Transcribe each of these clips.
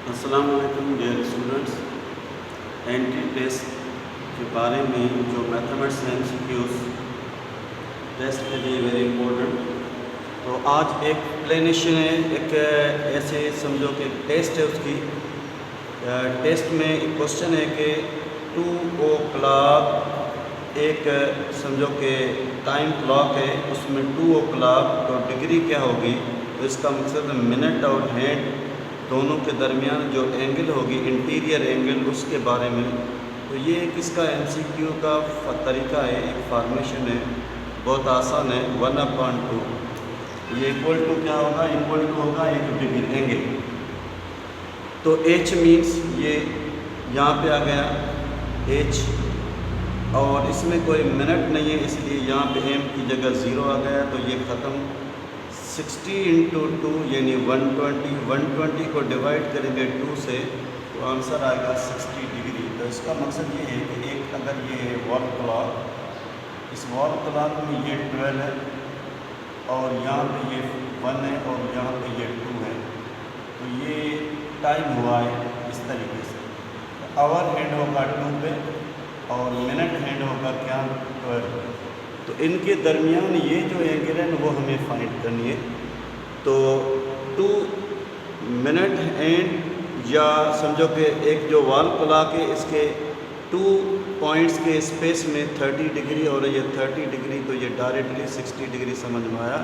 अस्सलाम वालेकुम dear students. Entry test के बारे में जो मैथमेटिक्स हैं एमसीक्यूज टेस्ट के लिए वेरी इम्पोर्टेंट। तो आज एक एक्सप्लेनेशन है, एक ऐसे समझो कि टेस्ट है उसकी। टेस्ट में एक क्वेश्चन है कि 2 o'clock एक समझो कि टाइम क्लॉक है, उसमें 2 o'clock तो डिग्री क्या होगी। तो इसका मकसद मिनट और हैंड दोनों के दरमियान जो एंगल होगी इंटीरियर एंगल उसके बारे में। तो ये किसका एमसीक्यू का तरीका है, एक फार्मेशन है, बहुत आसान है। 1/2 ये इक्वल टू क्या होगा, इक्वल टू होगा एक डिग्री एंगल। तो h मीन्स ये यहाँ पे आ गया h, और इसमें कोई मिनट नहीं है इसलिए यहाँ पे m की जगह 0 आ गया। तो ये ख़त्म। 60 × 2 यानी 120। 120 को डिवाइड करेंगे 2 से तो आंसर आएगा 60 डिग्री। तो इसका मकसद ये है कि एक अगर ये वॉल क्लॉक, इस वॉल क्लॉक में ये 12 है और यहाँ पे ये 1 है और यहाँ पे ये 2 है, तो ये टाइम हुआ है इस तरीके से। तो आवर हैंड होगा 2 पे और मिनट हैंड होगा क्या 12 पे। तो इनके दरमियान ये जो एंगल है ना वो हमें फाइंड करनी है। तो 2 मिनट एंड या समझो कि एक जो वॉल क्लॉक है इसके 2 पॉइंट्स के स्पेस में 30 डिग्री और ये 30 डिग्री, तो ये डायरेक्टली 60 डिग्री समझ में आया।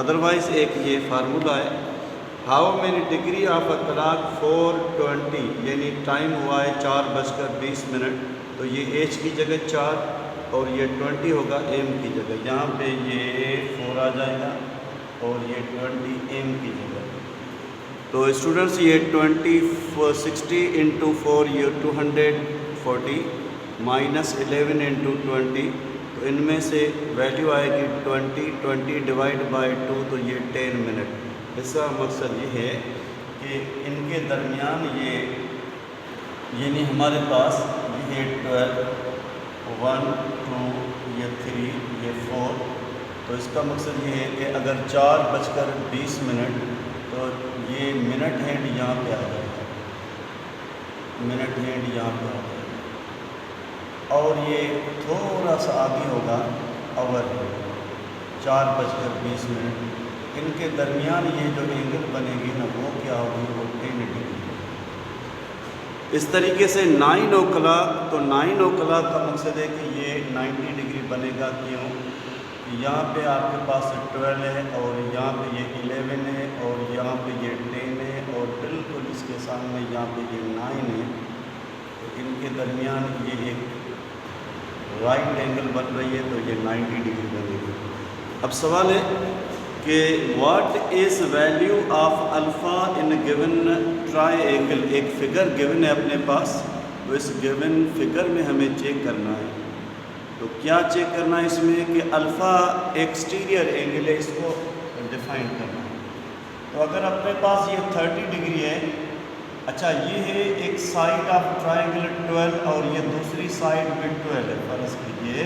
अदरवाइज़ एक ये फार्मूला है, how many degree of a clock 4:20 यानी टाइम हुआ है 4:20। तो ये एच की जगह 4 और ये 20 होगा एम की जगह। यहाँ पे ये 4 आ जाएगा और ये 20 एम की जगह। तो स्टूडेंट्स ये 60 × 4 ये 240 माइनस 11 × 20। तो इनमें से वैल्यू आएगी 20 डिवाइड बाय 2 तो ये 10 मिनट। इसका मकसद ये है कि इनके दरमियान ये यानी हमारे पास ये 12 1 2 ये 3 ये 4। तो इसका मकसद ये है कि अगर 4:20 तो ये मिनट हैंड यहाँ पे आ जाएगा, मिनट हैंड यहाँ पे आ जाएगा और ये थोड़ा सा आगे होगा आवर हैंड 4:20। इनके दरमियान ये जो एंगल बनेगी ना वो क्या होगी, वो 10 डिग्री। इस तरीके से 9 o'clock, तो 9 o'clock का मकसद है कि ये 90 डिग्री बनेगा। क्यों? यहाँ पे आपके पास 12 है और यहाँ पे ये 11 है और यहाँ पे ये 10 है और बिल्कुल इसके सामने यहाँ पे ये 9 है। तो इनके दरमियान ये एक राइट एंगल बन रही है, तो ये 90 डिग्री बनेगी। अब सवाल है कि what is value of alpha in given triangle. एक फिगर गिवन है अपने पास, तो इस गिवन फिगर में हमें चेक करना है। तो क्या चेक करना है इसमें कि अल्फ़ा एक्सटीरियर एंगल है, इसको डिफाइन करना है। तो अगर अपने पास ये 30 डिग्री है, अच्छा ये है एक साइड ऑफ ट्रायंगल 12 और ये दूसरी साइड में 12 है, फ़र्ज़ कीजिए।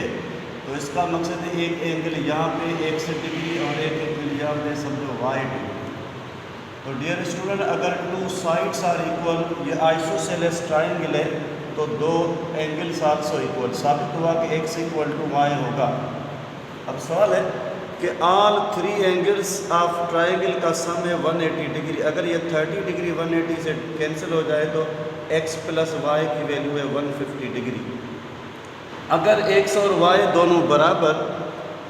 तो इसका मकसद है एक एंगल यहाँ पे 1 डिग्री और एक एंगल यहाँ पे समझो वाइड है। तो डियर स्टूडेंट अगर 2 साइड्स आर इक्वल, ये आइसोसेलेस ट्रायंगल है, तो 2 एंगल 700 इक्वल साबित हुआ कि x = y होगा। अब सवाल है कि ऑल 3 एंगल्स ऑफ ट्रायंगल का सम है 180 डिग्री। अगर ये 30 डिग्री 180 से कैंसिल हो जाए तो x + y की वैल्यू है 150 डिग्री। अगर x और y दोनों बराबर,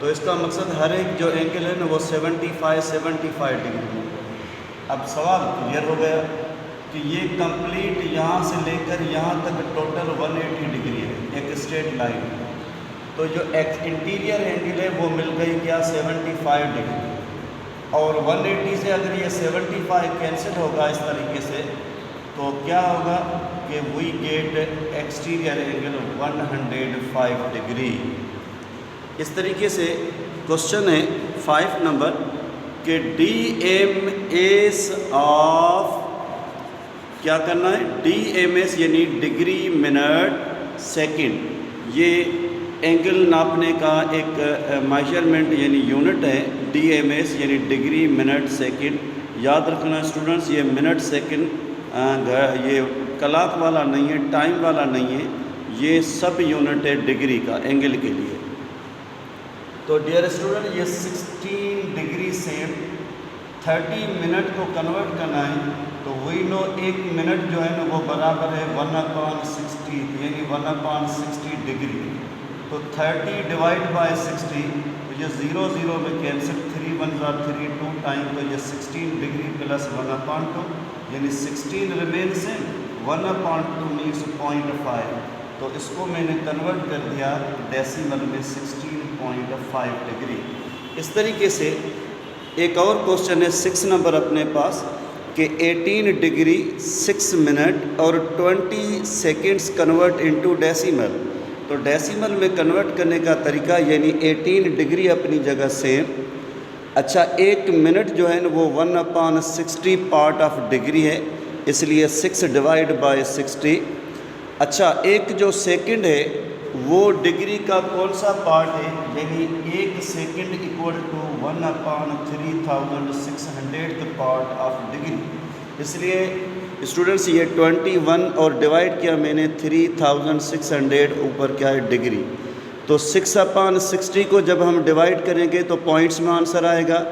तो इसका मकसद हर एक जो एंगल है ना वो 75 डिग्री में। अब सवाल क्लियर हो गया कि ये कंप्लीट यहाँ से लेकर यहाँ तक टोटल 180 डिग्री है, एक स्ट्रेट लाइन। तो जो इंटीरियर एंगल है वो मिल गई क्या 75 डिग्री और 180 से अगर ये 75 कैंसिल होगा इस तरीके से, तो क्या होगा कि we get exterior angle 105 degree. इस तरीके से क्वेश्चन है 5 नंबर कि DMS ऑफ क्या करना है, DMS यानी डिग्री मिनट सेकंड। ये एंगल नापने का एक मेजरमेंट यानी यूनिट है। DMS यानी डिग्री मिनट सेकंड। याद रखना स्टूडेंट्स, ये मिनट सेकंड ये कलाक वाला नहीं है, टाइम वाला नहीं है, ये सब यूनिट है डिग्री का एंगल के लिए। तो डियर स्टूडेंट, ये 16 डिग्री से 30 मिनट को कन्वर्ट करना है, तो वी नो 1 मिनट जो है ना वो बराबर है 1/60, यानी 1/60 डिग्री। तो 30 डिवाइड बाय 60, तो ये 0 0 में कैंसिल, 3 1 3 2 टाइम, तो ये 16 डिग्री प्लस 1/2, यानी 16 रिमेन से 1/2 मीन्स 0.5। तो इसको मैंने कन्वर्ट कर दिया डेसिमल में 16.5 डिग्री। इस तरीके से एक और क्वेश्चन है 6 नंबर अपने पास कि 18 डिग्री 6 मिनट और 20 सेकेंड्स कन्वर्ट इनटू डेसिमल। तो डेसिमल में कन्वर्ट करने का तरीका, यानी 18 डिग्री अपनी जगह सेम। अच्छा, 1 मिनट जो है ना वो 1/60 पार्ट ऑफ डिग्री है, इसलिए 6 डिवाइड बाय 60। अच्छा, एक जो सेकंड है वो डिग्री का कौन सा पार्ट है, यानी 1 second equal to 1/3600 part of degree. इसलिए स्टूडेंट्स ये 21 और डिवाइड किया मैंने 3600, ऊपर क्या है डिग्री। तो 6/60 को जब हम डिवाइड करेंगे तो पॉइंट्स में आंसर आएगा।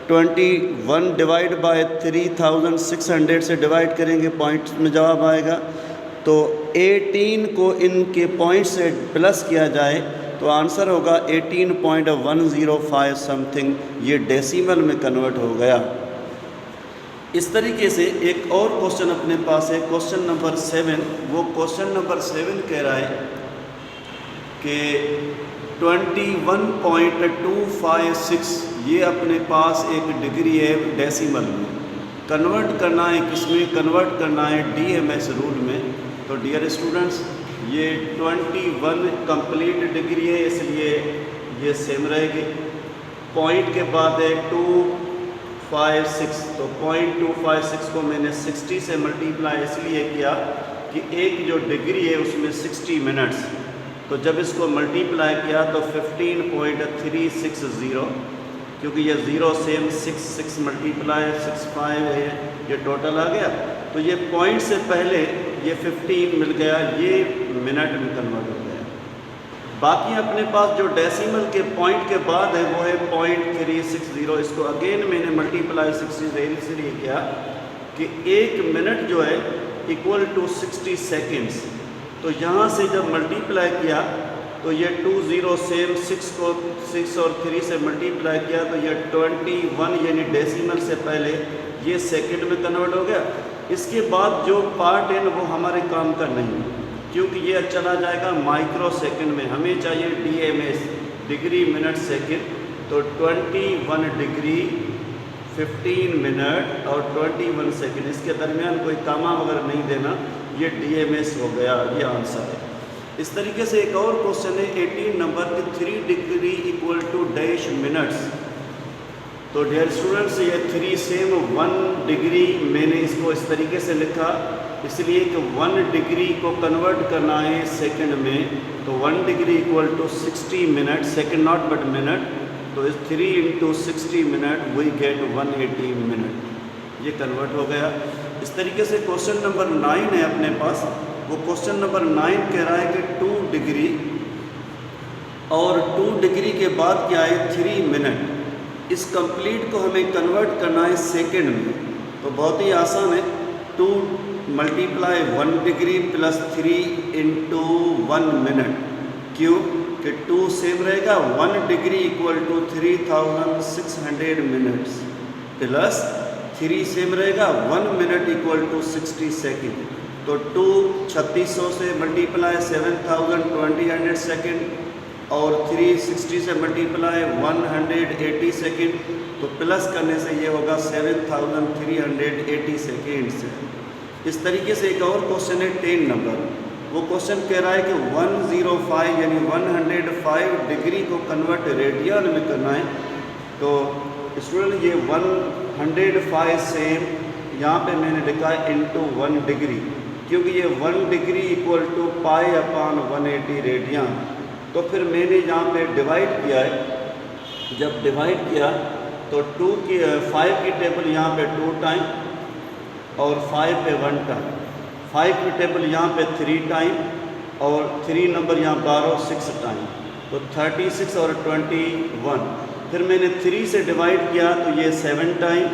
21 डिवाइड बाय 3600 से डिवाइड करेंगे, पॉइंट्स में जवाब आएगा। तो 18 को इनके पॉइंट से प्लस किया जाए तो आंसर होगा 18.105 समथिंग, ये डेसिमल में कन्वर्ट हो गया। इस तरीके से एक और क्वेश्चन अपने पास है, क्वेश्चन नंबर 7। वो क्वेश्चन नंबर 7 कह रहा है कि 21.256 ये अपने पास एक डिग्री है डिसिमल में, कन्वर्ट करना है किसमें, कन्वर्ट करना है DMS रूल में। तो डियर स्टूडेंट्स, ये 21 कंप्लीट डिग्री है, इसलिए ये सेम रहेगी। पॉइंट के बाद है 256, तो 0.256 को मैंने 60 से मल्टीप्लाई इसलिए किया कि एक जो डिग्री है उसमें 60 मिनट्स, तो जब इसको मल्टीप्लाई किया तो 15.360, क्योंकि ये 0 सेम 6 मल्टीप्लाई 65 है, ये टोटल आ गया। तो ये पॉइंट से पहले ये 15 मिल गया, ये मिनट में कन्वर्ट हो गया। बाकी अपने पास जो डेसिमल के पॉइंट के बाद है वो है 0.360। इसको अगेन मैंने मल्टीप्लाई 60 से इसलिए किया कि 1 मिनट जो है इक्वल टू 60 सेकेंड्स। तो यहाँ से जब मल्टीप्लाई किया तो ये 20 सेम 6 को 6 और 3 से मल्टीप्लाई किया तो ये 21, यानी डेसिमल से पहले ये सेकंड में कन्वर्ट हो गया। इसके बाद जो पार्ट है ना वो हमारे काम का नहीं है, क्योंकि ये चला जाएगा माइक्रो सेकंड में। हमें चाहिए DMS, डिग्री मिनट सेकंड। तो 21 डिग्री 15 मिनट और 21 सेकंड, इसके दरमियान कोई कामा वगैरह नहीं देना, ये DMS हो गया, ये आंसर है। इस तरीके से एक और क्वेश्चन है 18 नंबर के 3 degree equal to dash minutes. तो डियर स्टूडेंट्स, ये 3 सेम 1 डिग्री मैंने इसको इस तरीके से लिखा, इसलिए कि 1 डिग्री को कन्वर्ट करना है सेकंड में। तो 1 degree equal to 60 minute, second not but minute. तो इस 3 × 60 मिनट वी गेट 180 मिनट, ये कन्वर्ट हो गया। इस तरीके से क्वेश्चन नंबर 9 है अपने पास। वो क्वेश्चन नंबर 9 कह रहा है कि 2 डिग्री और 2 डिग्री के बाद क्या है 3 मिनट। इस कंप्लीट को हमें कन्वर्ट करना है सेकंड में। तो बहुत ही आसान है, 2 मल्टीप्लाई 1 डिग्री प्लस 3 × 1 मिनट। क्यों कि 2 सेम रहेगा, 1 degree equal to 3600 minutes plus 3 same रहेगा, 1 मिनट इक्वल टू 60 सेकेंड। तो 2 3600 से मल्टीप्लाई 7200 सेकेंड और 360 से मल्टीप्लाई 180 सेकेंड। तो प्लस करने से ये होगा 7380 सेकेंड्स। इस तरीके से एक और क्वेश्चन है 10 नंबर। वो क्वेश्चन कह रहा है कि 105 यानी 105 डिग्री को कन्वर्ट रेडियन में करना है। तो स्टूडेंट ये 105 सेम यहाँ पे मैंने लिखा है इंटू 1 डिग्री, क्योंकि ये 1 डिग्री इक्वल टू π/180 रेडियन। तो फिर मैंने यहाँ पे डिवाइड किया है। जब डिवाइड किया तो 5 की टेबल यहाँ पे 2 टाइम और 5 पे 1 टाइम। 5 की टेबल यहाँ पे 3 टाइम और 3 नंबर यहाँ 12 6 टाइम, तो 36 और 21। फिर मैंने 3 से डिवाइड किया तो ये 7 टाइम,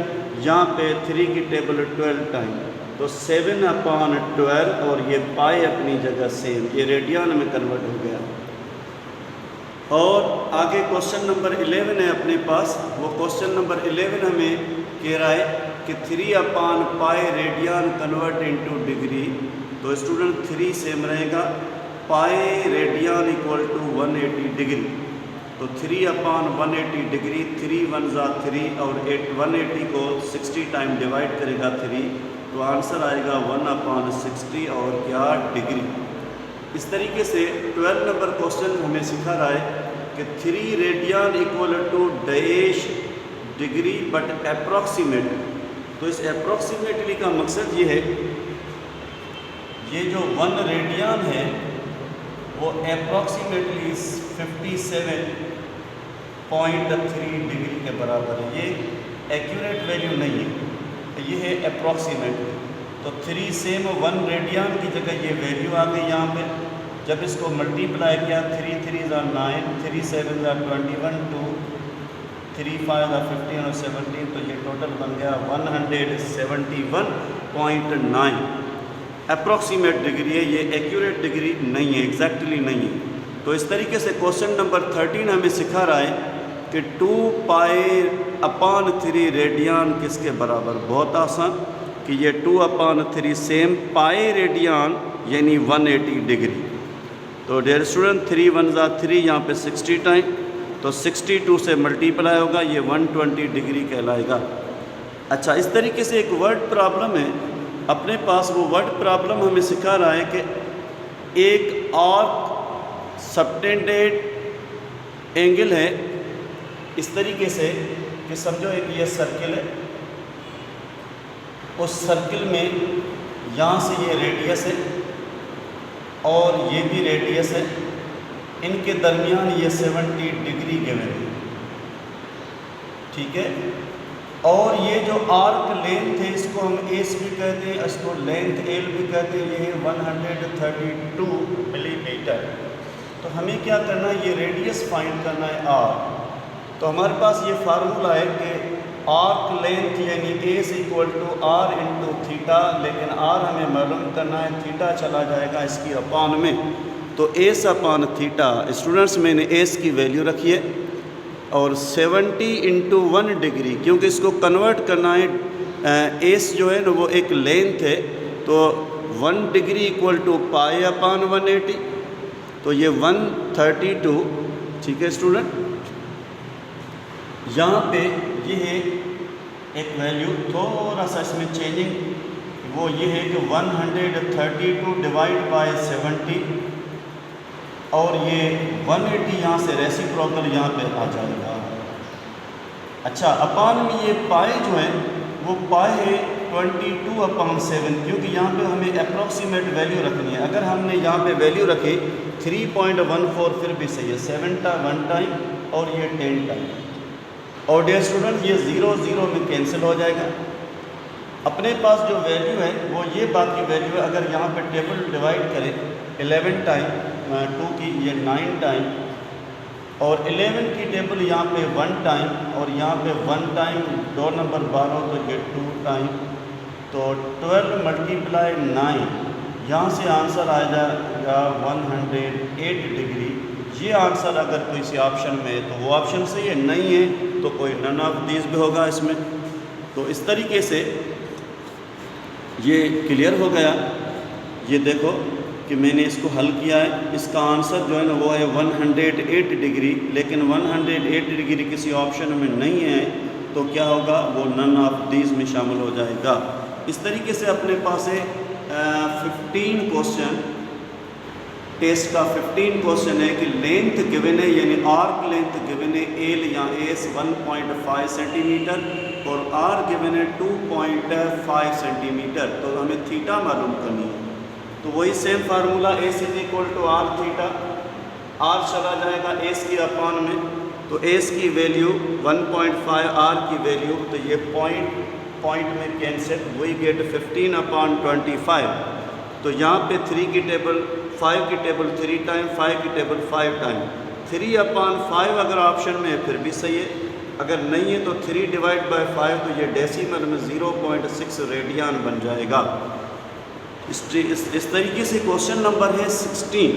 यहाँ पे 3 की टेबल 12 टाइम, तो 7/12 और ये पाई अपनी जगह सेम, ये रेडियन में कन्वर्ट हो गया। और आगे क्वेश्चन नंबर 11 है अपने पास। वो क्वेश्चन नंबर 11 हमें कह रहा है कि 3/पाई रेडियन कन्वर्ट इनटू डिग्री। तो स्टूडेंट 3 सेम रहेगा, pi radian equal to 180 degree. तो 3/180 डिग्री, 3 1 जा 3 और 180 को 60 टाइम डिवाइड करेगा 3, तो आंसर आएगा 1/60 और क्या डिग्री। इस तरीके से 12 नंबर क्वेश्चन हमें सिखा रहा है कि 3 radian equal to dash degree but approximate. तो इस अप्रॉक्सीमेटली का मकसद ये है, ये जो 1 रेडियन है वो अप्रॉक्सीमेटली 57.3 डिग्री के बराबर है। ये एक्यूरेट वैल्यू नहीं है, ये है अप्रॉक्सीमेट। तो 3 सेम 1 रेडियन की जगह ये वैल्यू आ गई यहाँ पे। जब इसको मल्टीप्लाई किया 3 3 ज़ा 9, 3 7 ज़ा 21, 2 3 5 ज़ा 15 और 17, तो ये टोटल बन गया 171.9। अप्रॉक्सीमेट डिग्री है, ये एक्यूरेट डिग्री नहीं है, एग्जैक्टली नहीं है। तो इस तरीके से क्वेश्चन नंबर 13 हमें सिखा रहा है कि 2π/3 रेडियन किसके बराबर। बहुत आसान कि ये 2/3 सेम पाई रेडियन यानी 180 डिग्री। तो डियर स्टूडेंट 3 1 ज़ा 3, यहाँ पे 60 टाइम, तो 62 से मल्टीप्लाई होगा, ये 120 डिग्री कहलाएगा। अच्छा, इस तरीके से एक वर्ड प्रॉब्लम है अपने पास। वो वर्ड प्रॉब्लम हमें सिखा रहा है कि एक आर्क सबटेंडेड एंगल है इस तरीके से कि समझो एक ये सर्किल है, उस सर्किल में यहाँ से ये रेडियस है और ये भी रेडियस है, इनके दरमियान ये 70 डिग्री गिवन है, ठीक है। और ये जो आर्क लेंथ है इसको हम एस भी कहते हैं, इसको लेंथ एल भी कहते हैं, ये है 132 मिलीमीटर। तो हमें क्या करना है, ये रेडियस फाइंड करना है आर। तो हमारे पास ये फार्मूला है कि आर्क लेंथ यानी S equal to R into theta, लेकिन आर हमें मालूम करना है, थीटा चला जाएगा इसकी अपान में, तो एस अपान थीटा। स्टूडेंट्स मैंने एस की वैल्यू रखी है और 70 इंटू 1 डिग्री, क्योंकि इसको कन्वर्ट करना है, एस जो है ना वो एक लेंथ है, तो 1 डिग्री इक्वल टू π/180, तो ये 132, ठीक है स्टूडेंट। यहाँ पे ये है एक वैल्यू, थोड़ा सा इसमें चेंजिंग, वो ये है कि 132 डिवाइड बाय 70 और ये 180 यहाँ से रेसिप्रोकल यहाँ पे आ जाएगा। अच्छा, अपान में ये पाई जो है वो पाई है 22/7, क्योंकि यहाँ पे हमें अप्रॉक्सीमेट वैल्यू रखनी है। अगर हमने यहाँ पे वैल्यू रखी 3.14 फिर भी सही है, 7 1 टाइम और ये 10 टाइम। और डियर स्टूडेंट ये 0 0 में कैंसिल हो जाएगा। अपने पास जो वैल्यू है वो ये बाकी वैल्यू है। अगर यहाँ पे टेबल डिवाइड करें 11 टाइम 2 की, ये 9 टाइम, और 11 की टेबल यहाँ पे 1 टाइम और यहाँ पे 1 टाइम, 2 नंबर 12, तो ये 2 टाइम, तो 12 मल्टीप्लाई 9, यहाँ से आंसर आ जाएगा 108 डिग्री। ये आंसर अगर किसी ऑप्शन में है तो वो ऑप्शन सही है, नहीं है तो कोई नन ऑफ दीज भी होगा इसमें। तो इस तरीके से ये क्लियर हो गया। ये देखो कि मैंने इसको हल किया है, इसका आंसर जो है ना वो है 108 डिग्री, लेकिन 108 डिग्री किसी ऑप्शन में नहीं है तो क्या होगा, वो नन ऑफ दीज में शामिल हो जाएगा। इस तरीके से अपने पास है 15 क्वेश्चन, टेस्ट का 15 क्वेश्चन है कि लेंथ गिवन है, यानी आर्क लेंथ गिवन है एल या एस 1.5 सेंटीमीटर और आर गिवन है 2.5 सेंटीमीटर। तो हमें थीटा मालूम करनी है, तो वही same formula S is equal to R theta, R चला जाएगा एस की अपान में, तो एस की वैल्यू 1.5, आर की वैल्यू तो ये पॉइंट में कैंसिल, वी गेट 15/25। तो यहाँ पे 3 की टेबल, 5 की टेबल 3 टाइम, 5 की टेबल 5 टाइम। 3/5 अगर ऑप्शन में है फिर भी सही है, अगर नहीं है तो 3/5, तो ये डेसिमल में 0.6 रेडियन बन जाएगा। इस तरीके से क्वेश्चन नंबर है 16।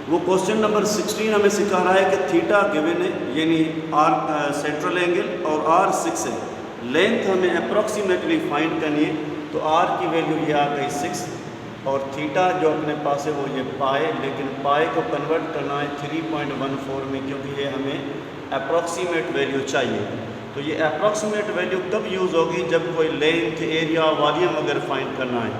वो क्वेश्चन नंबर 16 हमें सिखा रहा है कि थीटा गिवन है, यानी आर सेंट्रल एंगल और आर 6 है। लेंथ हमें अप्रॉक्सीमेटली फाइंड करनी है, तो आर की वैल्यू ये आ गई 6 और थीटा जो अपने पास है वो ये पाए, लेकिन पाए को कन्वर्ट करना है 3.14 में, क्योंकि ये हमें अप्रॉक्सीमेट वैल्यू चाहिए। तो ये अप्रॉक्सीमेट वैल्यू कब यूज़ होगी, जब कोई लेंथ, एरिया, वॉल्यूम अगर फाइंड करना है।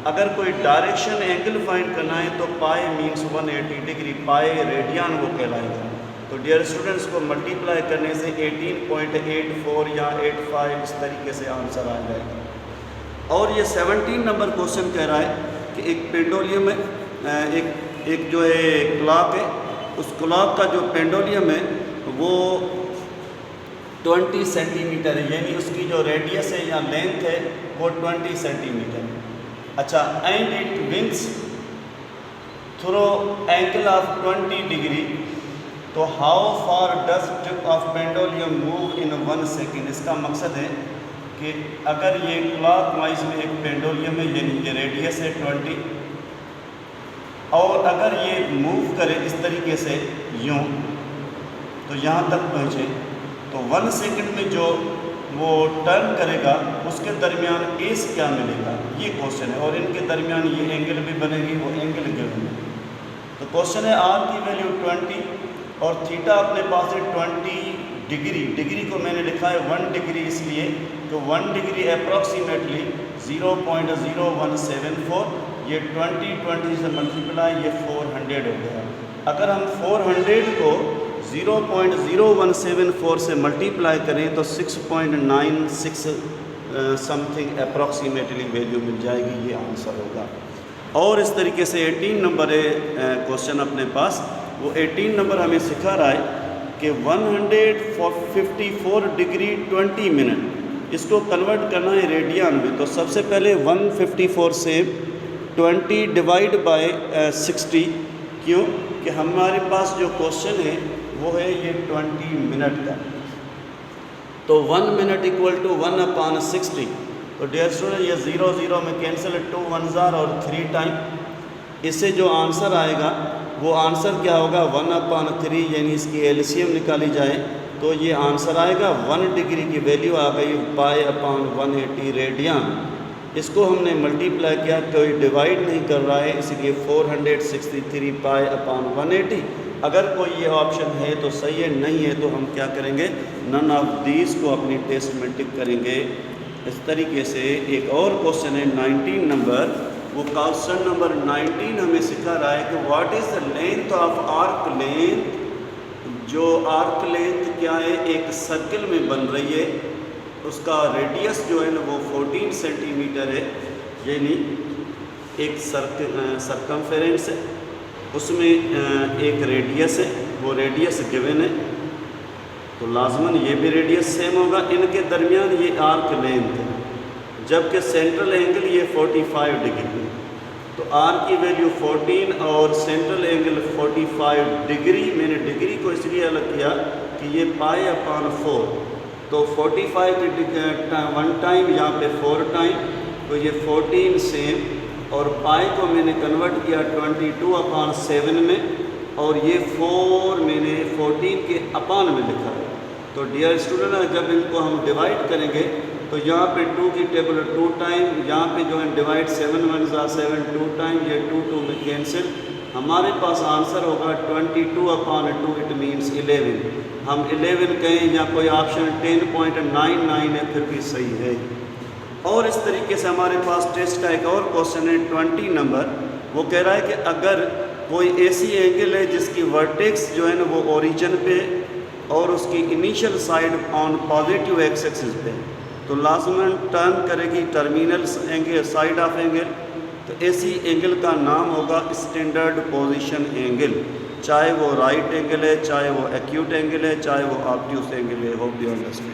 अगर कोई डायरेक्शन एंगल फाइंड करना है तो पाए मीन्स 180 डिग्री, पाए रेडियन वो कहलाएगा। तो डियर स्टूडेंट्स को मल्टीप्लाई करने से 18.84 या 85 इस तरीके से आंसर आ जाएगा। और ये 17 नंबर क्वेश्चन कह रहा है कि एक पेंडुलम है, एक जो है क्लॉक है, उस क्लॉक का जो पेंडुलम है वो 20 सेंटीमीटर है, यानी उसकी जो रेडियस है या लेंथ है वो 20 सेंटीमीटर है। अच्छा, and it swings through angle of 20 degree, तो how far does tip of pendulum move in 1 second. इसका मकसद है कि अगर ये क्लॉक वाइज में एक पेंडुलम है, यानी ये रेडियस है 20, और अगर ये मूव करे इस तरीके से यूँ, तो यहाँ तक पहुँचे, तो 1 सेकेंड में जो वो टर्न करेगा उसके दरमियान एस क्या मिलेगा, ये क्वेश्चन है। और इनके दरमियान ये एंगल भी बनेगी, वो एंगल गिवन है। तो क्वेश्चन है आर की वैल्यू 20 और थीटा अपने पास है 20 डिग्री। डिग्री को मैंने लिखा है 1 डिग्री, इसलिए तो 1 डिग्री अप्रॉक्सीमेटली 0.0174, ये 20 से मल्टीप्लाई, ये 400 हो गया। अगर हम 400 को 0.0174 से मल्टीप्लाई करें तो 6.96 समथिंग अप्रॉक्सीमेटली वैल्यू मिल जाएगी, ये आंसर होगा। और इस तरीके से 18 नंबर है क्वेश्चन अपने पास, वो 18 नंबर हमें सिखा रहा है कि 154 डिग्री 20 मिनट, इसको कन्वर्ट करना है रेडियन में। तो सबसे पहले 154 से 20 डिवाइड बाय 60, क्यों कि हमारे पास जो क्वेश्चन है वो है ये 20 मिनट का। तो 1 मिनट इक्वल टू 1/60। तो डियर स्टूडेंट ये 0 0 में कैंसिल, 2 1 और 3 टाइम, इससे जो आंसर आएगा वो आंसर क्या होगा 1/3, यानी इसकी एलसीएम निकाली जाए तो ये आंसर आएगा 1 डिग्री की वैल्यू आ गई π/180 रेडियन। इसको हमने मल्टीप्लाई किया, कोई डिवाइड नहीं कर रहा है, इसलिए 463 π/180। अगर कोई ये ऑप्शन है तो सही है, नहीं है तो हम क्या करेंगे, नन ऑफ दीज को अपनी टेस्ट में टिक करेंगे। इस तरीके से एक और क्वेश्चन है 19 नंबर, वो क्वेश्चन नंबर 19 हमें सिखा रहा है कि what is the length of arc length. जो आर्क लेंथ क्या है, एक सर्कल में बन रही है, उसका रेडियस जो है ना वो 14 सेंटीमीटर है, यानी एक सर्कमफेरेंस है, उसमें एक रेडियस है, वो रेडियस गिवन है, तो लाजमन ये भी रेडियस सेम होगा। इनके दरमियान ये आर्क लेंथ है, जबकि सेंट्रल एंगल ये 45 डिग्री है। तो आर की वैल्यू 14 और सेंट्रल एंगल 45 डिग्री। मैंने डिग्री को इसलिए अलग किया कि ये π/4, तो 45 की 1 टाइम, यहाँ पे 4 टाइम, तो ये 14 सेम, और पाई को मैंने कन्वर्ट किया 22/7 में, और ये 4 मैंने 14 के अपान में लिखा है। तो डियर स्टूडेंट जब इनको हम डिवाइड करेंगे तो यहाँ पे 2 की टेबल 2 टाइम, यहाँ पे जो है डिवाइड 7 1 7 2 टाइम, ये 2 2 में कैंसिल, हमारे पास आंसर होगा 22/2, इट मीन्स 11। हम 11 कहें या कोई ऑप्शन 10.99 है फिर भी सही है। और इस तरीके से हमारे पास टेस्ट का एक और क्वेश्चन है 20 नंबर, वो कह रहा है कि अगर कोई ऐसी एंगल है जिसकी वर्टेक्स जो है ना वो ओरिजिन पे और उसकी initial side on positive x axis पे, तो लाजमन टर्न करेगी terminal angle, side of angle, तो ऐसी एंगल का नाम होगा स्टैंडर्ड पोजीशन एंगल, चाहे वो राइट एंगल है, चाहे वो एक्यूट एंगल है, चाहे वो ऑब्ट्यूस एंगल है। Hope you understand.